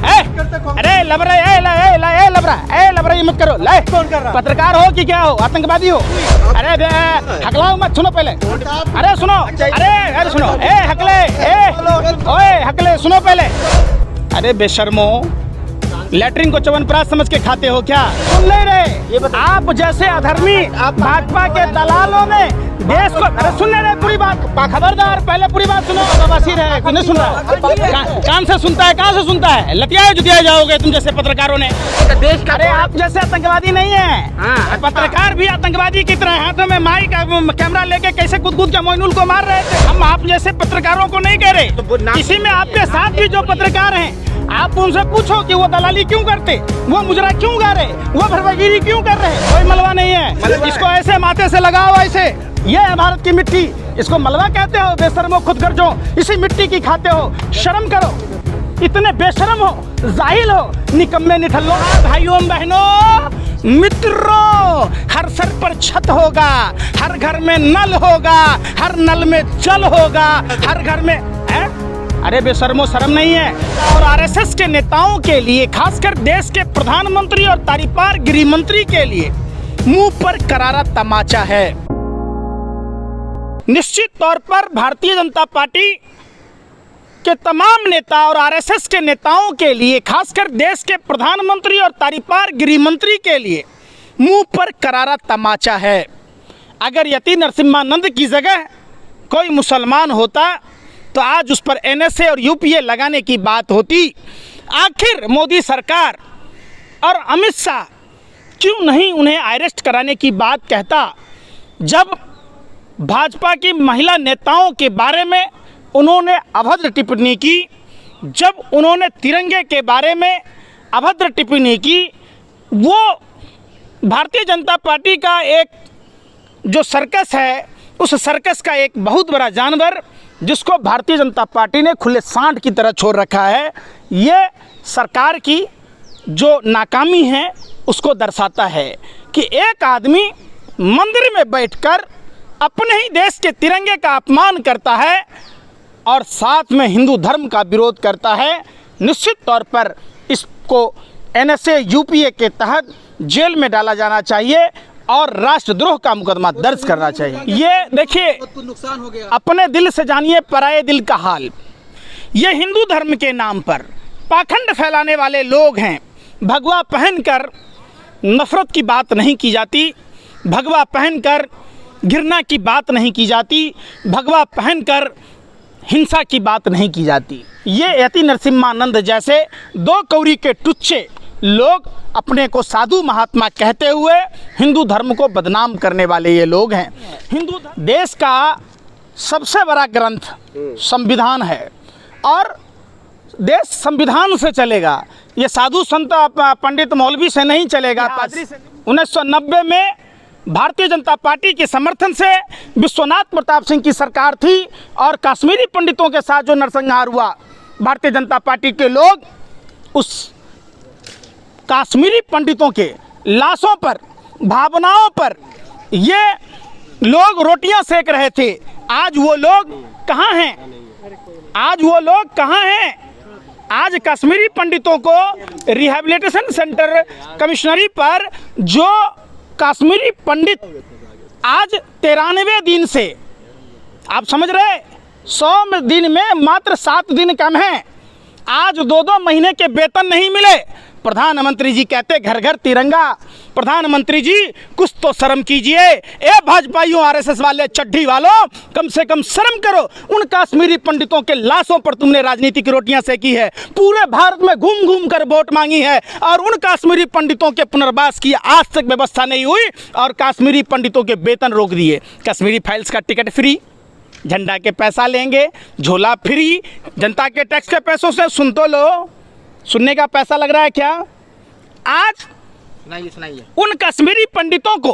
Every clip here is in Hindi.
अरे लबरा, ए लबरा, ये मत करो। ले, कौन कर रहा? पत्रकार हो कि क्या हो, आतंकवादी हो? अरे हकलाओ मत, सुनो पहले। अरे सुनो, अरे सुनो, ओए हकले सुनो पहले। अरे बेशर्मो, लैट्रिन को च्यवनप्राश समझ के खाते हो क्या? सुन ले रहे, आप जैसे अधर्मी भाजपा के दलालों ने देश को, अरे सुन ले रहे पूरी बात, खबरदार, पहले पूरी बात सुनो। बवासीर है, नहीं सुन रहा, कान से सुनता है, कहाँ से सुनता है? लतियाए जुतियाए जाओगे तुम जैसे पत्रकारों ने देश का। अरे आप जैसे आतंकवादी नहीं है, पत्रकार भी आतंकवादी की तरह हाथों में माइक कैमरा लेके कैसे कूद के मोइनुल को मार रहे थे। हम आप जैसे पत्रकारों को नहीं कह रहे, इसी में आपके साथ भी जो पत्रकार हैं, आप उनसे पूछो कि वो दलाली क्यों करते, वो मुजरा क्यों गा रहे, वो भरवागिरी क्यों कर रहे। कोई मलबा नहीं है, इसको ऐसे माथे से लगाओ, ऐसे। ये है भारत की मिट्टी, इसको मलबा कहते हो? बेशर्मो, खुद गर्जो, इसी मिट्टी की खाते हो। शर्म करो, इतने बेशरम हो, जाहिल हो, निकम्मे निठल्लो। भाइयों बहनों मित्रों, हर सर पर छत होगा, हर घर में नल होगा, हर नल में जल होगा, हर घर में अरे बेशर्मो, शर्म नहीं है? और आरएसएस के नेताओं के लिए, खासकर देश के प्रधानमंत्री और तारीपार गृह मंत्री के लिए मुंह पर करारा तमाचा है। निश्चित तौर पर भारतीय जनता पार्टी के तमाम नेता और आरएसएस के नेताओं के लिए, खासकर देश के प्रधानमंत्री और तारीपार गृह मंत्री के लिए मुंह पर करारा तमाचा है। अगर यति नरसिम्हानंद की जगह कोई मुसलमान होता तो आज उस पर एनएसए और यूपीए लगाने की बात होती। आखिर मोदी सरकार और अमित शाह क्यों नहीं उन्हें अरेस्ट कराने की बात कहता? जब भाजपा की महिला नेताओं के बारे में उन्होंने अभद्र टिप्पणी की, जब उन्होंने तिरंगे के बारे में अभद्र टिप्पणी की, वो भारतीय जनता पार्टी का एक जो सर्कस है, उस सर्कस का एक बहुत बड़ा जानवर, जिसको भारतीय जनता पार्टी ने खुले सांड की तरह छोड़ रखा है, ये सरकार की जो नाकामी है उसको दर्शाता है कि एक आदमी मंदिर में बैठकर अपने ही देश के तिरंगे का अपमान करता है और साथ में हिंदू धर्म का विरोध करता है। निश्चित तौर पर इसको एनएसए यूपीए के तहत जेल में डाला जाना चाहिए और राष्ट्रद्रोह का मुकदमा दर्ज करना चाहिए। ये देखिए, नुकसान हो गया। अपने दिल से जानिए पराये दिल का हाल। ये हिंदू धर्म के नाम पर पाखंड फैलाने वाले लोग हैं। भगवा पहनकर नफरत की बात नहीं की जाती, भगवा पहनकर घृणा की बात नहीं की जाती, भगवा पहनकर हिंसा की बात नहीं की जाती। ये यति नरसिम्हानंद जैसे दो कौड़ी के टुच्चे लोग अपने को साधु महात्मा कहते हुए हिंदू धर्म को बदनाम करने वाले ये लोग हैं। हिंदू देश का सबसे बड़ा ग्रंथ संविधान है और देश संविधान से चलेगा। ये साधु संत पंडित मौलवी से नहीं चलेगा, पादरी से। 1990 में भारतीय जनता पार्टी के समर्थन से विश्वनाथ प्रताप सिंह की सरकार थी और कश्मीरी पंडितों के साथ जो नरसंहार हुआ, भारतीय जनता पार्टी के लोग उस कश्मीरी पंडितों के लाशों पर, भावनाओं पर ये लोग रोटियां सेक रहे थे। आज वो लोग कहाँ हैं? आज वो लोग कहाँ हैं? आज कश्मीरी पंडितों को रिहैबिलिटेशन सेंटर कमिश्नरी पर जो कश्मीरी पंडित आज 93 दिन से, आप समझ रहे, 100 दिन में मात्र 7 दिन कम है, आज 2-2 महीने के वेतन नहीं मिले। प्रधानमंत्री जी कहते घर घर तिरंगा। प्रधानमंत्री जी कुछ तो शर्म कीजिए। ए भाजपाइयों, आरएसएस वाले, चड्ढी वालों, कम से कम शर्म करो। उन कश्मीरी पंडितों के लाशों पर तुमने राजनीति की रोटियां सेकी है, पूरे भारत में घूम घूम कर वोट मांगी है और उन कश्मीरी पंडितों के पुनर्वास की आज तक व्यवस्था नहीं हुई और कश्मीरी पंडितों के वेतन रोक दिए। कश्मीरी फाइल्स का टिकट फ्री, झंडा के पैसा लेंगे, झोला फ्री, जनता के टैक्स के पैसों से। सुन तो लो, सुनने का पैसा लग रहा है क्या? आज सुनाइए। उन कश्मीरी पंडितों को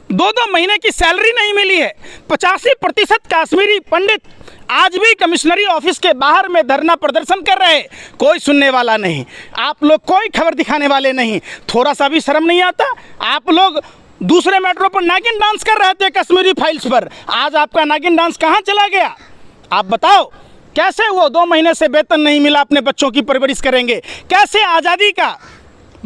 2-2 महीने की सैलरी नहीं मिली है। 85% कश्मीरी पंडित आज भी कमिश्नरी ऑफिस के बाहर में धरना प्रदर्शन कर रहे हैं। कोई सुनने वाला नहीं, आप लोग कोई खबर दिखाने वाले नहीं। थोड़ा सा भी शर्म नहीं आता? आप लोग दूसरे मेट्रो पर नागिन डांस कर रहे थे कश्मीरी फाइल्स पर, आज आपका नागिन डांस कहाँ चला गया? आप बताओ, कैसे वो 2 महीने से वेतन नहीं मिला अपने बच्चों की परवरिश करेंगे, कैसे आज़ादी का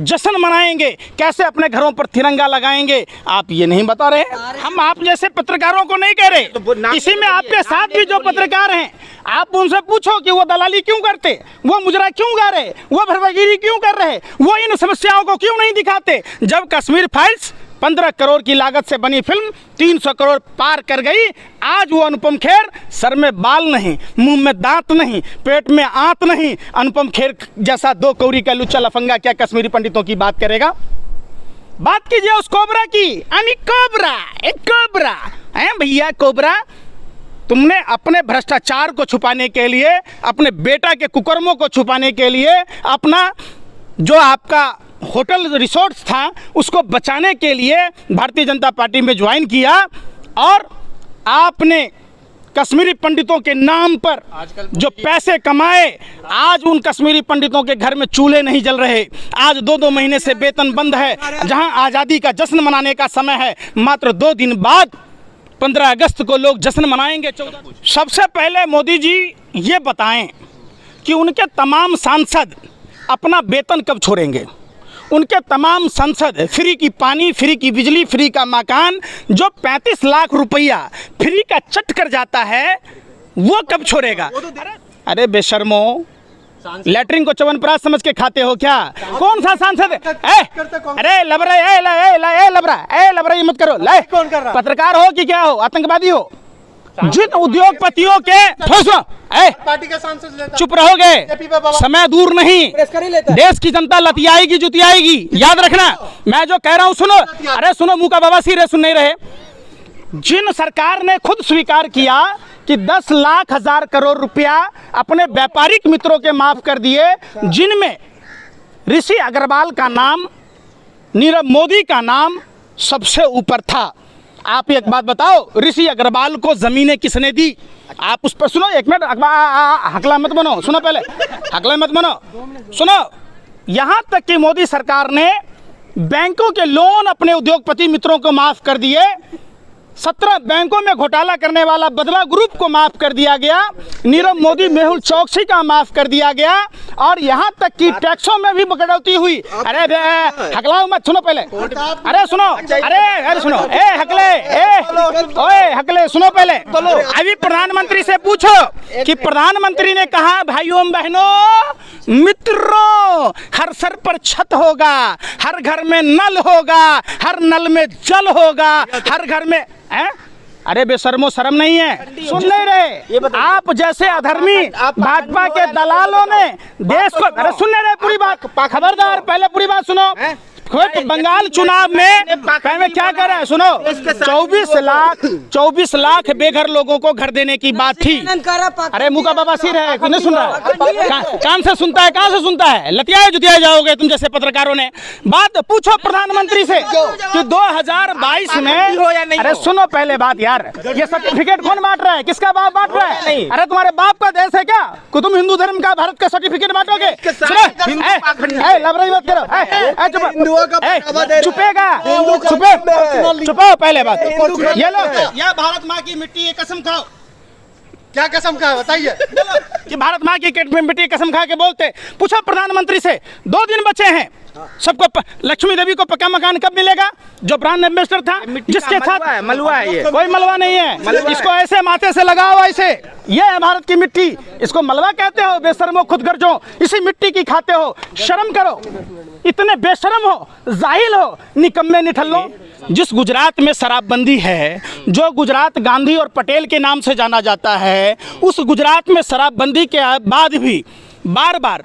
जश्न मनाएंगे, कैसे अपने घरों पर तिरंगा लगाएंगे, आप ये नहीं बता रहे। हम आप जैसे पत्रकारों को नहीं कह रहे, इसी में आपके साथ भी जो पत्रकार हैं आप उनसे पूछो कि वो दलाली क्यों करते, वो मुजरा क्यों गा रहे, वो भरवागिरी क्यों कर रहे, वो इन समस्याओं को क्यों नहीं दिखाते। जब कश्मीर फाइल्स 15 करोड़ की लागत से बनी फिल्म 300 करोड़ पार कर गई, आज वो अनुपम खेर सर में बाल नहीं, मुंह में दांत नहीं, पेट में आंत नहीं, अनुपम खेर जैसा 2 कौड़ी का लुच्चा लफंगा क्या कश्मीरी पंडितों की बात करेगा। बात कीजिए उस कोबरा की, यानी कोबरा, एक कोबरा है भैया। कोबरा, तुमने अपने भ्रष्टाचार को छुपाने के लिए, अपने बेटा के कुकर्मों को छुपाने के लिए, अपना जो आपका होटल रिसोर्ट्स था उसको बचाने के लिए भारतीय जनता पार्टी में ज्वाइन किया, और आपने कश्मीरी पंडितों के नाम पर जो पैसे कमाए, आज उन कश्मीरी पंडितों के घर में चूल्हे नहीं जल रहे। आज 2-2 महीने से वेतन बंद है। जहां आज़ादी का जश्न मनाने का समय है, मात्र 2 दिन बाद 15 अगस्त को लोग जश्न मनाएंगे। सबसे पहले मोदी जी ये बताएं कि उनके तमाम सांसद अपना वेतन कब छोड़ेंगे। उनके तमाम सांसद फ्री की पानी, फ्री की बिजली, फ्री का मकान, जो 35 लाख रुपया फ्री का चट कर जाता है, वो कब छोड़ेगा। अरे बेशर्मो, लैटरिन को च्यवनप्राश समझ के खाते हो क्या। कौन सा सांसद है? अरे लबरा, लबरा ये मत करो। पत्रकार हो कि क्या हो, आतंकवादी हो। जिन उद्योगपतियों के पार्टी के सांसद चुप रहोगे, समय दूर नहीं, देश की जनता लतियाएगी जुतियाएगी, याद रखना। मैं जो कह रहा हूं सुनो, अरे सुनो, मुंह का बवासीर है, सुन नहीं रहे। जिन सरकार ने खुद स्वीकार किया कि 10 लाख हजार करोड़ रुपया अपने व्यापारिक मित्रों के माफ कर दिए, जिनमें ऋषि अग्रवाल का नाम, नीरव मोदी का नाम सबसे ऊपर था। आप एक बात बताओ, ऋषि अग्रवाल को जमीनें किसने दी? आप उस पर सुनो, 1 मिनट, हकला मत बनो, सुनो पहले, हकला मत बनो, सुनो। यहां तक कि मोदी सरकार ने बैंकों के लोन अपने उद्योगपति मित्रों को माफ कर दिए। 17 बैंकों में घोटाला करने वाला बदला ग्रुप को माफ कर दिया गया, नीरव मोदी, मेहुल चौकसी का माफ कर दिया गया, और यहाँ तक कि टैक्सों में भी कटौती हुई। अरे हकलाओ मत, सुनो पहले, अरे सुनो, अरे सुनो, ओए हकले, सुनो पहले। अभी प्रधानमंत्री से पूछो कि प्रधानमंत्री ने कहा, भाइयों बहनों मित्रों, हर सर पर छत होगा, हर घर में नल होगा, हर नल में जल होगा, हर घर में अरे बेशर्मो, शर्म नहीं है, सुन नहीं रहे। आप जैसे अधर्मी भाजपा के दलालों ने देश को, अरे सुन नहीं रहे पूरी बात, खबरदार, पहले पूरी बात सुनो। बंगाल चुनाव में पहले क्या कर रहा है, सुनो, 24 लाख बेघर लोगों को घर देने की बात थी। अरे मुंह का बवासीर है, नहीं सुन रहा है, कान से सुनता है, कहाँ से सुनता है, लतियाए जुतियाए जाओगे तुम जैसे पत्रकारों ने। बात पूछो प्रधानमंत्री से कि 2022 में, अरे सुनो पहले बात यार, ये सर्टिफिकेट कौन बांट रहा है, किसका बाप बांट रहा है? अरे तुम्हारे बाप का देश है क्या कि तुम हिंदू धर्म का भारत का सर्टिफिकेट बांटोगे? लबराई मत करो, चुपेगा, चुपो पहले बात। ये लो, यह भारत माँ की मिट्टी की कसम खाओ। क्या कसम खा, बताइए कि भारत माँ की मिट्टी की कसम खा के बोलते। पूछो प्रधानमंत्री से, 2 दिन बचे हैं, सबको लक्ष्मी देवी को पक्का मकान कब मिलेगा? जो ब्रांड एम्बेसडर था, जिसके साथ मलवा है, ये कोई मलवा नहीं है, इसको ऐसे माथे से लगाओ, ऐसे, ये है भारत की मिट्टी, इसको मलवा कहते हो? बेशर्मो, खुदगर्जों, इसी मिट्टी की खाते हो, शर्म करो, इतने बेशर्म हो, जाहिल हो, निकम्मे निठल्लो। जिस गुजरात में शराबबंदी है, जो गुजरात गांधी और पटेल के नाम से जाना जाता है, उस गुजरात में शराबबंदी के बाद भी बार बार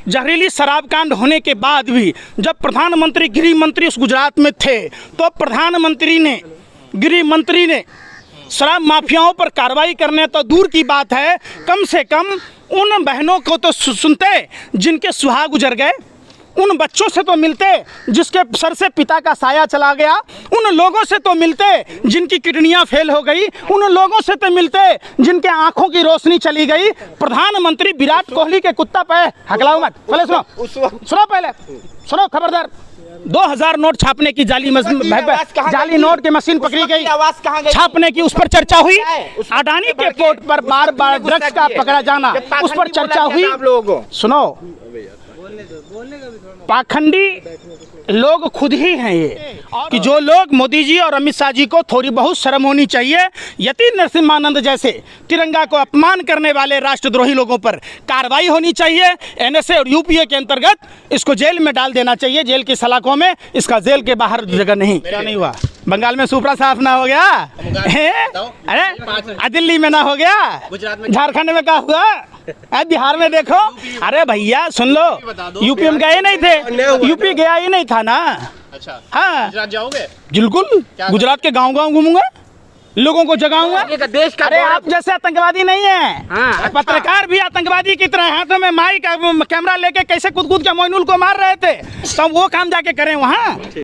जहरीली शराब कांड होने के बाद भी जब प्रधानमंत्री गृह मंत्री उस गुजरात में थे, तो प्रधानमंत्री ने, गृह मंत्री ने शराब माफियाओं पर कार्रवाई करने तो दूर की बात है, कम से कम उन बहनों को तो सुनते जिनके सुहाग गुजर गए, उन बच्चों से तो मिलते जिसके सर से पिता का साया चला गया, उन लोगों से तो मिलते जिनकी किडनियां फेल हो गई, उन लोगों से तो मिलते जिनके आंखों की रोशनी चली गई। प्रधानमंत्री विराट कोहली के कुत्ता पे हकलाओ मत, पहले सुनो पहले सुनो, खबरदार। 2000 नोट छापने की जाली नोट की मशीन पकड़ी गई, छापने की उस पर चर्चा हुई। अडानी के पोर्ट पर बार बार ड्रग्स का पकड़ा जाना, उस पर चर्चा हुई। सुनो, पाखंडी लोग खुद ही हैं ये, कि जो लोग मोदी जी और अमित शाह जी को थोड़ी बहुत शर्म होनी चाहिए। यति नरसिम्हानंद जैसे तिरंगा को अपमान करने वाले राष्ट्रद्रोही लोगों पर कार्रवाई होनी चाहिए। एनएसए और यूपीए के अंतर्गत इसको जेल में डाल देना चाहिए, जेल की सलाखों में, इसका जेल के बाहर जगह नहीं। क्या नहीं हुआ? बंगाल में सुपड़ा साफ ना हो गया? अरे दिल्ली में ना हो गया? झारखंड में क्या हुआ? बिहार में देखो। अरे भैया सुन लो, यूपी में गए नहीं थे, यूपी गया ही नहीं था ना। अच्छा, हाँ, गुजरात जाओगे? बिल्कुल, गुजरात के गांव गांव घूमूंगा, लोगों को जगाऊंगा। देश का अरे आप जैसे आतंकवादी नहीं है। हाँ, पत्रकार भी आतंकवादी की तरह हाथों में माइक कैमरा लेके कैसे कूद कूद के मोइनुल को मार रहे थे, तो वो काम जाके करें वहाँ।